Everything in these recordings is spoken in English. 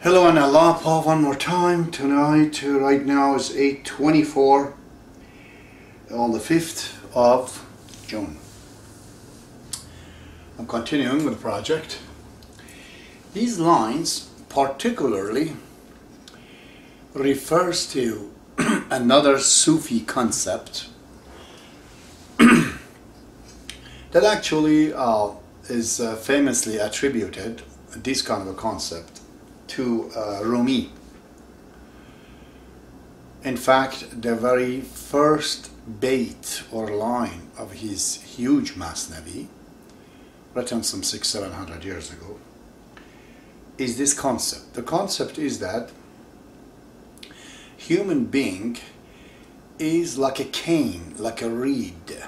Hello and Allah, Paul, one more time. Right now is 8:24 on the 5th of June. I'm continuing with the project. These lines particularly refers to another Sufi concept that actually is famously attributed, this kind of a concept, to Rumi. In fact, the very first bait or line of his huge Mathnavi, written some 600-700 years ago, is this concept. The concept is that human being is like a cane, like a reed.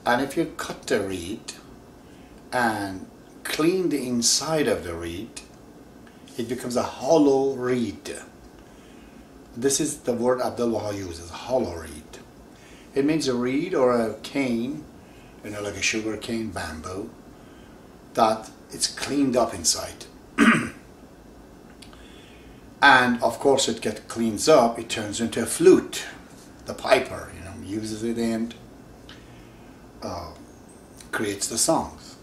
And if you cut the reed and clean the inside of the reed, it becomes a hollow reed. This is the word Abdu'l-Baha uses, hollow reed. It means a reed or a cane, like a sugar cane, bamboo, that it's cleaned up inside. And of course it gets cleans up, it turns into a flute. The piper, uses it and creates the songs.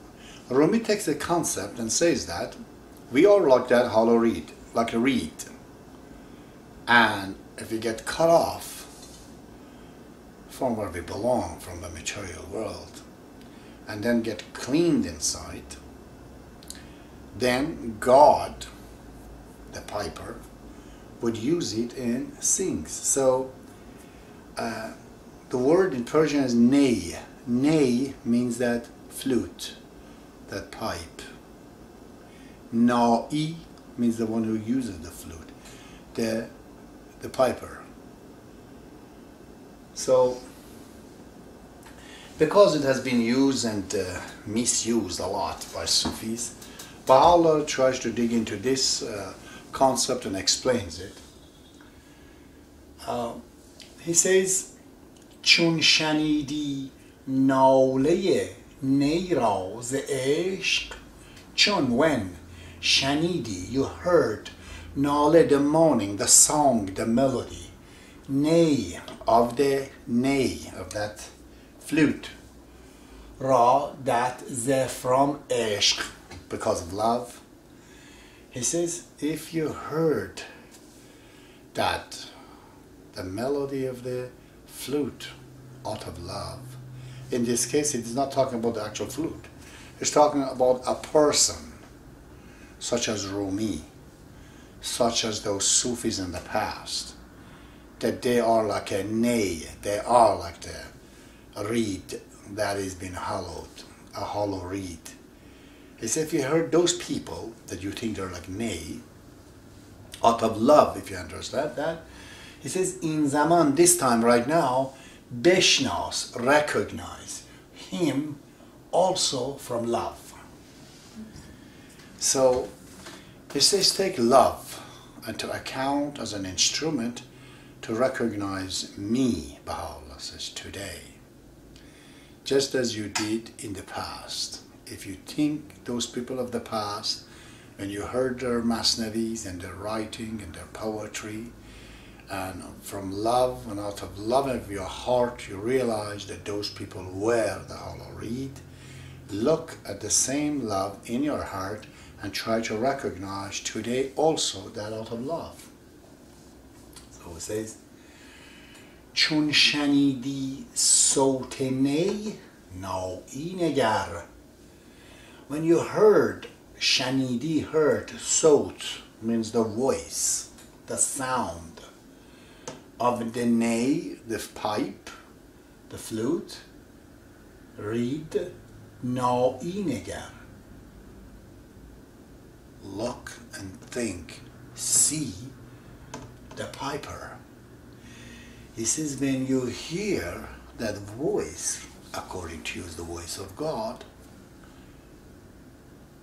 Rumi takes the concept and says that we are like that hollow reed, like a reed. And if we get cut off from where we belong, from the material world, and then get cleaned inside, then God, the piper, would use it and sings. So the word in Persian is ney. Ney means that flute, that pipe. Na'i means the one who uses the flute, the piper. So, because it has been used and misused a lot by Sufis, Baha'u'llah tries to dig into this concept and explains it. He says, "Chun shanidi naule ney ra ze ishq." Chun, when shanidi, you heard, nale, the moaning, the song, the melody, ney, of that flute, ra, that, ze, from ishq, because of love. He says, if you heard that the melody of the flute out of love, in this case it is not talking about the actual flute, it's talking about a person such as Rumi, such as those Sufis in the past, that they are like a ney, they are like the reed that has been hollowed, a hollow reed. He said, if you heard those people that you think they're like ney, out of love, if you understand that, he says, in zaman, this time, right now, beshnas, recognize him also from love. So he says, take love into account as an instrument to recognize me, Baha'u'llah says, today, just as you did in the past. If you think those people of the past, when you heard their Mathnavis and their writing and their poetry, and from love and out of love of your heart, you realize that those people were the hollow reed, look at the same love in your heart and try to recognize today also that out of love. So it says, Chun shanidi saut ney na'i negar. When you heard, shanidi, heard, saut means the voice, the sound of the ney, the pipe, the flute, reed, na'i negar. Look and think, see the piper. He says, when you hear that voice, according to you is the voice of God,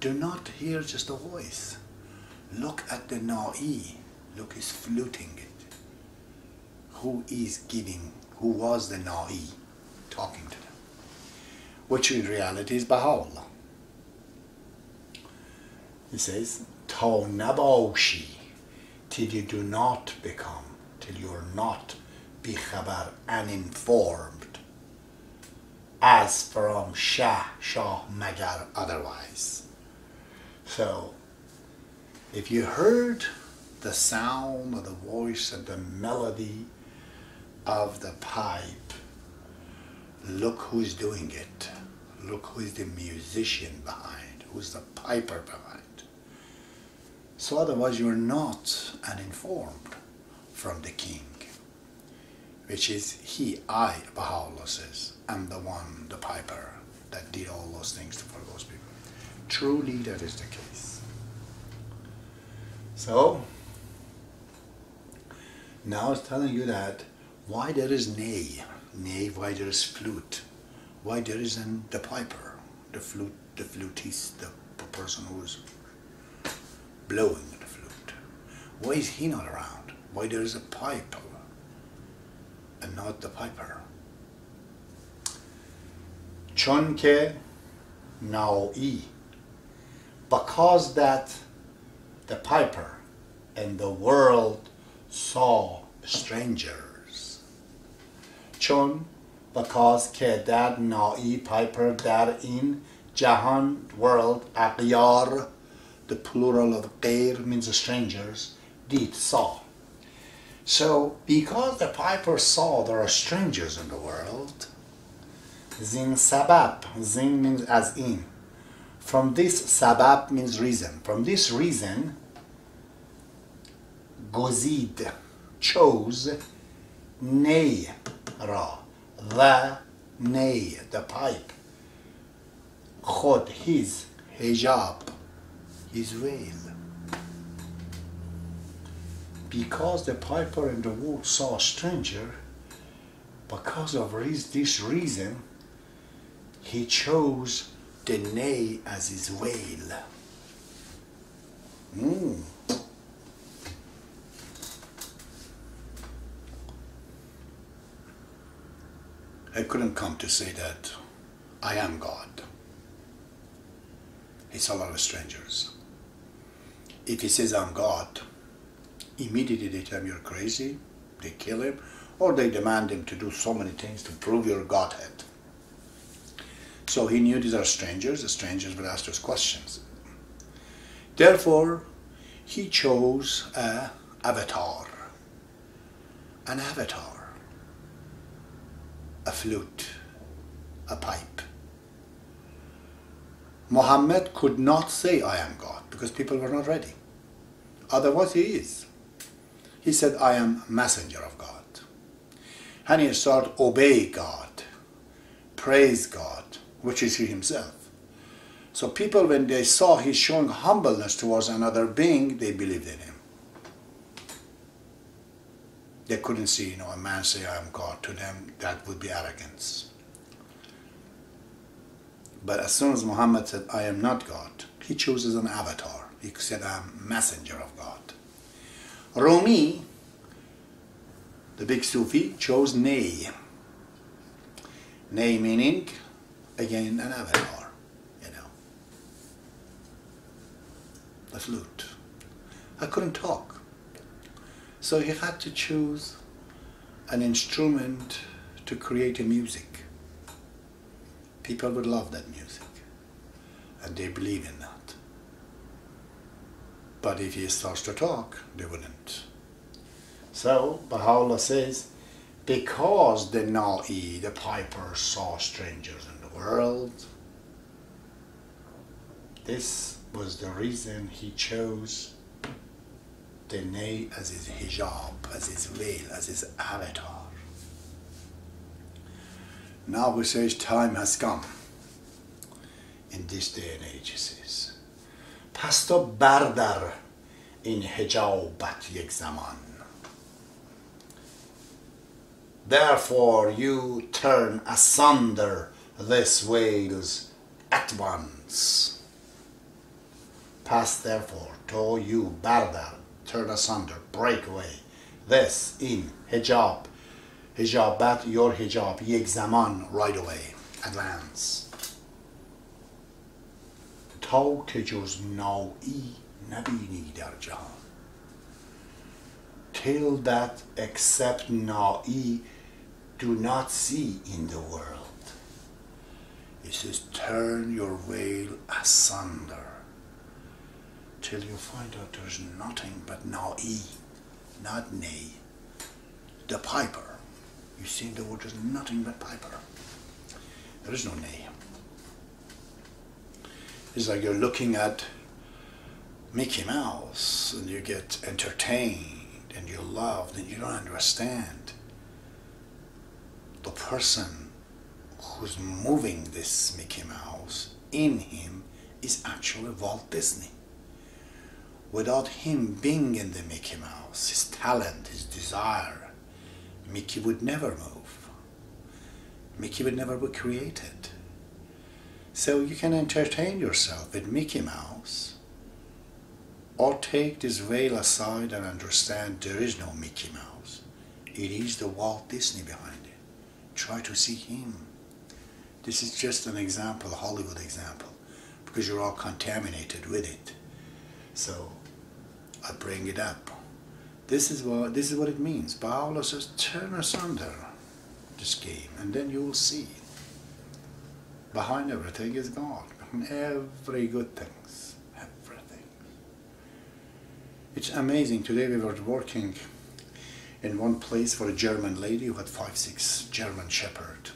do not hear just a voice. Look at the na'i. Look, he's fluting it. Who is giving, who was the na'i talking to them? Which in reality is Baha'u'llah. He says, تا نباشی, till you do not become, till you're not بیخبر, uninformed, as from Shah, magar, otherwise. So, if you heard the sound of the voice and the melody of the pipe, look who's doing it. Look who is the musician behind, who's the piper behind. So otherwise you're not uninformed from the king, which is he, I, Baha'u'llah says, am the one, the piper, that did all those things for those people. Truly that is the case. So, now it's telling you that why there is nay, why there is flute, why there isn't the piper, the flutist, the person who is blowing the flute. Why is he not around? Why there is a piper and not the piper? چون که نائی, because that the piper and the world saw strangers. چون, because که در نائی, piper, در این جهان, world, اغیار, the plural of غیر means strangers, did, saw. So, because the piper saw there are strangers in the world, zin sabab, zin means as in. From this sabab means reason. From this reason, gozid, chose, ney ra, the ney, the pipe, khod, his, hijab, his veil. Because the piper in the world saw a stranger, because of this reason, he chose the ney as his veil. I couldn't come to say that I am God. He saw a lot of strangers. If he says I'm God, immediately they tell him you're crazy, they kill him, or they demand him to do so many things to prove your Godhead. So he knew these are strangers, the strangers would ask us questions. Therefore, he chose an avatar, a flute, a pipe. Muhammad could not say I am God because people were not ready. Otherwise he is. He said I am messenger of God. And he started obey God, praise God, which is he himself. So people, when they saw he's showing humbleness towards another being, they believed in him. They couldn't see, a man say I am God. To them, that would be arrogance. But as soon as Muhammad said, I am not God, he chooses an avatar. He said, I am messenger of God. Rumi, the big Sufi, chose Ney. Ney meaning, again, an avatar, a flute. I couldn't talk. So he had to choose an instrument to create a music. People would love that music, and they believe in that. But if he starts to talk, they wouldn't. So Baha'u'llah says, because the na'i, the piper, saw strangers in the world, this was the reason he chose the nay as his hijab, as his veil, as his avatar. Now we say time has come. In this day and age, he says, پس تو بردر این حجابت یک زمان. Therefore you turn asunder this veils at once. Past therefore, to you, bardar, turn asunder, break away. This, in, hijab, hijabat, your hijab, yek zaman, right away, advance. Ta که جز نائی nabini dar jahan. Till that except na'i do not see in the world. He says, turn your veil asunder till you find out there's nothing but na'i, not nay, the piper. You see in the world there's nothing but piper. There is no nay. It's like you're looking at Mickey Mouse and you get entertained and you love, and you don't understand the person who's moving this Mickey Mouse in him is actually Walt Disney. Without him being in the Mickey Mouse, his talent, his desire, Mickey would never move. Mickey would never be created. So you can entertain yourself with Mickey Mouse, or take this veil aside and understand there is no Mickey Mouse. It is the Walt Disney behind it. Try to see him. This is just an example, a Hollywood example, because you're all contaminated with it. So I bring it up. This is what it means. Baha'u'llah says, turn asunder this game, and then you will see. Behind everything is God. Behind every good things. Everything. It's amazing. Today we were working in one place for a German lady who had 5-6 German Shepherd.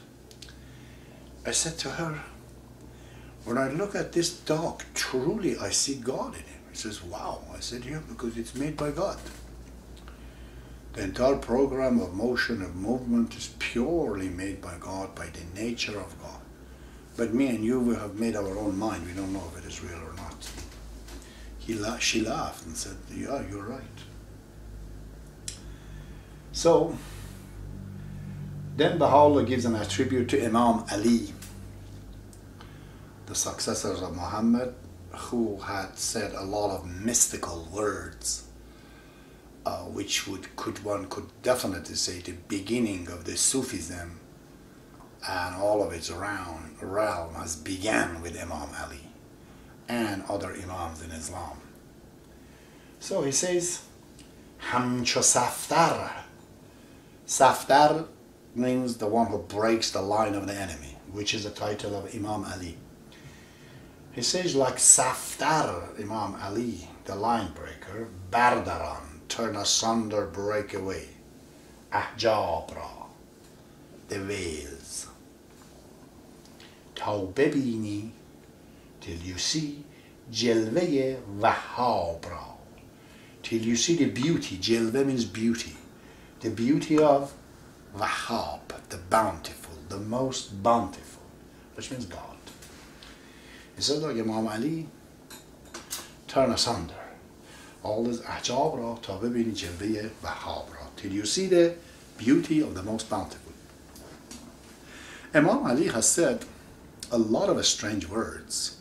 I said to her, when I look at this dog, truly I see God in him. She says, wow. I said, yeah, because it's made by God. The entire program of motion, of movement is purely made by God, by the nature of God. But me and you, we have made our own mind. We don't know if it is real or not. She laughed and said, yeah, you're right. So, then Baha'u'llah gives an attribute to Imam Ali, the successors of Muhammad, who had said a lot of mystical words, which one could definitely say the beginning of the Sufism and all of its realm has began with Imam Ali and other Imams in Islam. So he says, Hamcho Saftar. Saftar means the one who breaks the line of the enemy, which is the title of Imam Ali. He says, like Saftar, Imam Ali, the line breaker, Bardaran, turn asunder, break away, Ahjabra, the veils. Ta bebini, till you see, Jelveye Wahabra, till you see the beauty. Jelve means beauty. The beauty of Wahab, the bountiful, the most bountiful, which means God. He said, like Imam Ali, turn asunder. All this ahjabra, tabibini jalbiya, wahabra, till you see the beauty of the most bountiful. Imam Ali has said a lot of strange words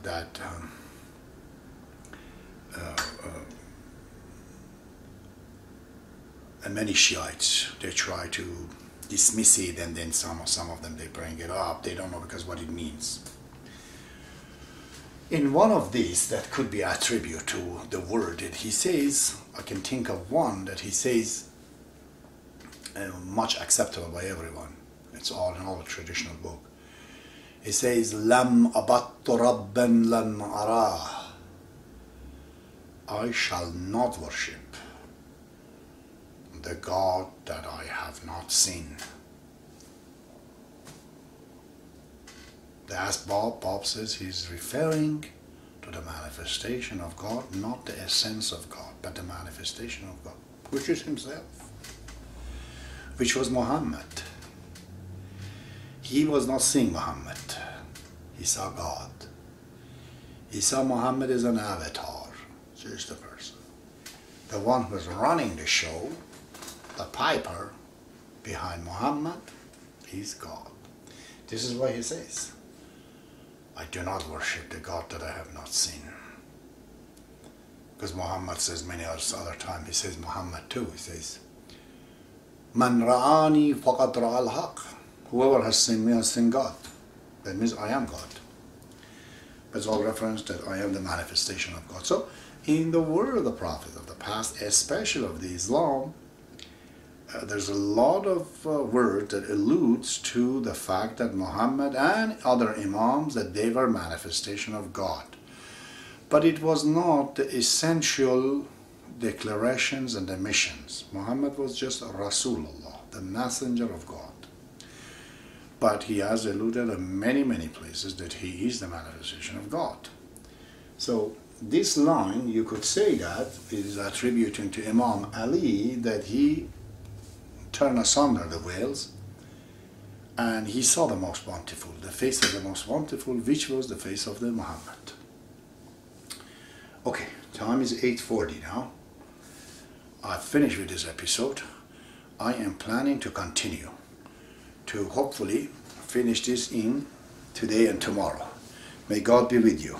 that and many Shiites, they try to dismiss it, and then some of them, they bring it up. They don't know because what it means. In one of these that could be attributed to the word that he says, I can think of one that he says, much acceptable by everyone. It's all in all a traditional book. He says, Lam abattu rabban lam arah. I shall not worship the God that I have not seen. They asked Bob says he's referring to the manifestation of God, not the essence of God, but the manifestation of God, which is himself, which was Muhammad. He was not seeing Muhammad, he saw God. He saw Muhammad as an avatar, just a person. The one who was running the show, the piper behind Muhammad, is God. This is why he says, I do not worship the God that I have not seen. Because Muhammad says many other times, he says Muhammad too, he says, Man ra'ani faqad ra'al haq. Whoever has seen me has seen God. That means I am God. It's all reference that I am the manifestation of God. So in the word of the Prophet of the past, especially of the Islam, there's a lot of word that alludes to the fact that Muhammad and other Imams, that they were manifestation of God. But it was not the essential declarations and the missions. Muhammad was just a Rasulullah, the messenger of God. But he has alluded in many, many places that he is the manifestation of God. So this line, you could say that is attributing to Imam Ali, that he turned asunder the veils and he saw the most bountiful, the face of the most bountiful, which was the face of the Muhammad. Okay, time is 8:40 now. I've finished with this episode. I am planning to continue to hopefully finish this in today and tomorrow. May God be with you.